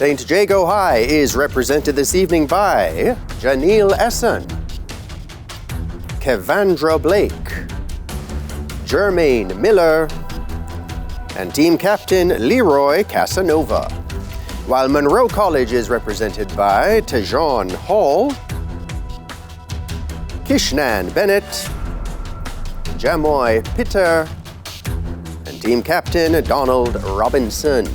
St. Jago High is represented this evening by Janelle Essen, Kevandra Blake, Jermaine Miller, and team captain Leroy Casanova. While Munro College is represented by Tejon Hall, Kishnan Bennett, Jamoy Pitter, and team captain Donald Robinson.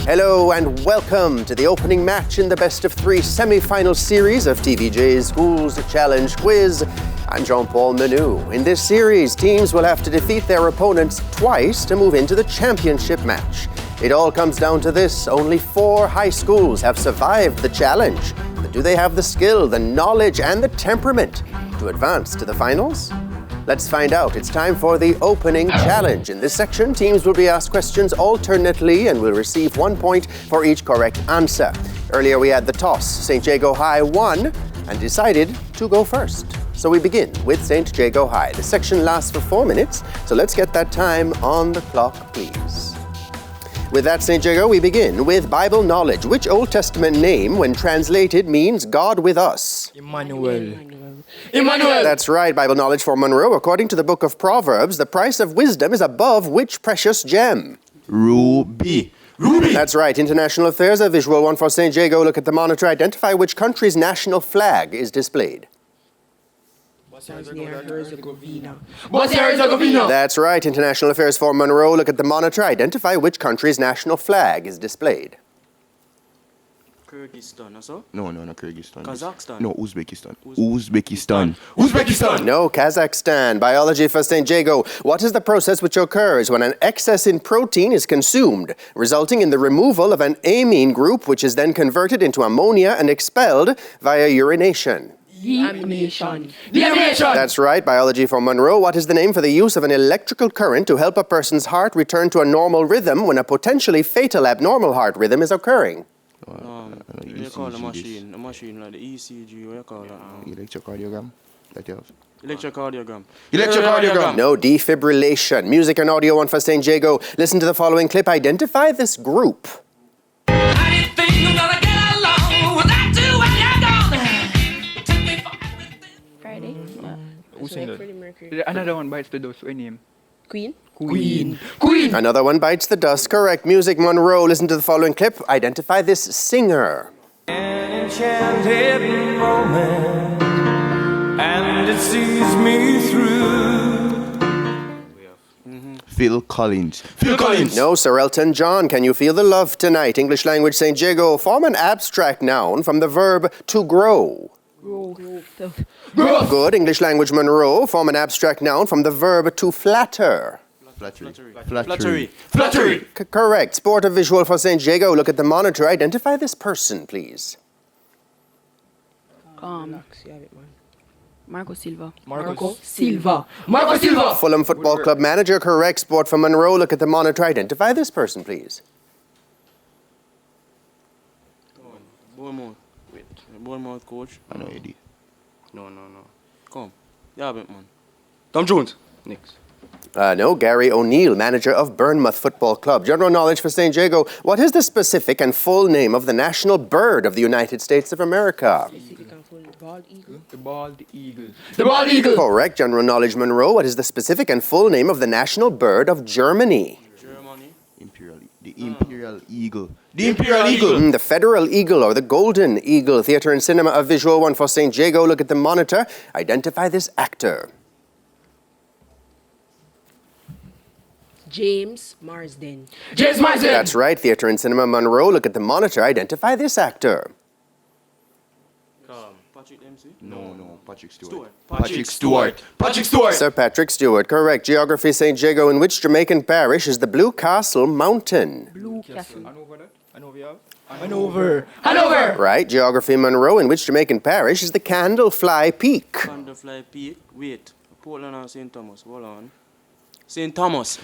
Hello and welcome to the opening match in the best of three semi-final series of TVJ Schools Challenge Quiz. I'm Jean-Paul Menu. In this series, teams will have to defeat their opponents twice to move into the championship match. It all comes down to this: only 4 high schools have survived the challenge. But do they have the skill, the knowledge, and the temperament to advance to the finals? Let's find out. It's time for the opening challenge. In this section, teams will be asked questions alternately and will receive 1 point for each correct answer. Earlier we had the toss. St. Jago High won and decided to go first. So we begin with St. Jago High. The section lasts for 4 minutes, so let's get that time on the clock, please. With that, St. Jago, we begin with Bible knowledge. Which Old Testament name, when translated, means God with us? Emmanuel. That's right, Bible knowledge for Munro. According to the book of Proverbs, the price of wisdom is above which precious gem? Ruby. That's right, international affairs, a visual one for St. Jago. Look at the monitor. Identify which country's national flag is displayed. Bosnia-Herzegovina. That's right, international affairs for Munro. Look at the monitor. Identify which country's national flag is displayed. Kyrgyzstan, also? No, Kyrgyzstan. Kazakhstan? No, Uzbekistan. Uzbekistan. No, Kazakhstan. Biology for St. Jago. What is the process which occurs when an excess in protein is consumed, resulting in the removal of an amine group, which is then converted into ammonia and expelled via urination? Deamination. That's right, biology for Munro. What is the name for the use of an electrical current to help a person's heart return to a normal rhythm when a potentially fatal abnormal heart rhythm is occurring? You call a machine like the ECG, what you call that? Electrocardiogram. That you have. Electrocardiogram. No, defibrillation. Music and audio one for St. Jago. Listen to the following clip. Identify this group. Friday? Who sang that? Freddie Mercury. Another one bites the dust. What name? Queen? Another one bites the dust. Correct. Music, Munro. Listen to the following clip. Identify this singer. An enchanted moment, and it sees me through. Phil Collins. No, Sir Elton John. Can you feel the love tonight? English language, St. Jago. Form an abstract noun from the verb to grow. Good. English language, Munro. Form an abstract noun from the verb to flatter. Flattery. Correct. Sport or visual for St. Jago. Look at the monitor. Identify this person, please. Marco Silva. Fulham Football Club manager. Correct. Sport for Munro. Look at the monitor. Identify this person, please. Bournemouth coach. I know Eddie. No. Come. Yeah, man. Tom Jones. Next. No, Gary O'Neill, manager of Bournemouth Football Club. General knowledge for St. Jago. What is the specific and full name of the national bird of the United States of America? The bald eagle. Correct. General knowledge, Munro. What is the specific and full name of the national bird of Germany? The Imperial Eagle. The Federal Eagle or the Golden Eagle. Theatre and cinema, a visual one for St. Jago. Look at the monitor. Identify this actor. James Marsden. That's right. Theatre and cinema, Munro. Look at the monitor. Identify this actor. Patrick Dempsey? No, Patrick Stewart. Sir Patrick Stewart. Correct. Geography, St. Jago. In which Jamaican parish is the Blue Castle Mountain? Hanover. Right. Geography, Munro. In which Jamaican parish is the Candlefly Peak? Candlefly Peak. Wait. Portland or St. Thomas? Hold on. St. Thomas.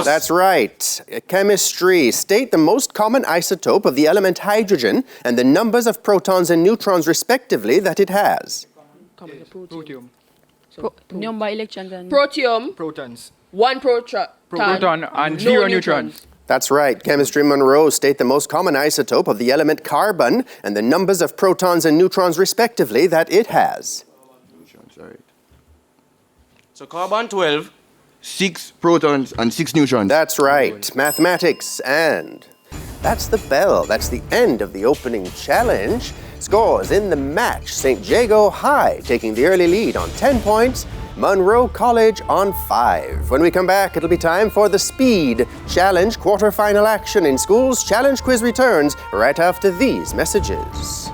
That's right. Chemistry. State the most common isotope of the element hydrogen and the numbers of protons and neutrons respectively that it has. Protium. Number electrons and... Protium, Protons. one proton Proton and 0 neutrons. That's right. Chemistry Munro state the most common isotope of the element carbon and the numbers of protons and neutrons respectively that it has. Neutrons, all right. So carbon 12. 6 protons and 6 neutrons. That's right. Mathematics, and that's the bell. That's the end of the opening challenge. Scores in the match. St. Jago High taking the early lead on 10 points. Munro College on 5. When we come back, it'll be time for the Speed Challenge quarterfinal action in Schools Challenge Quiz returns right after these messages.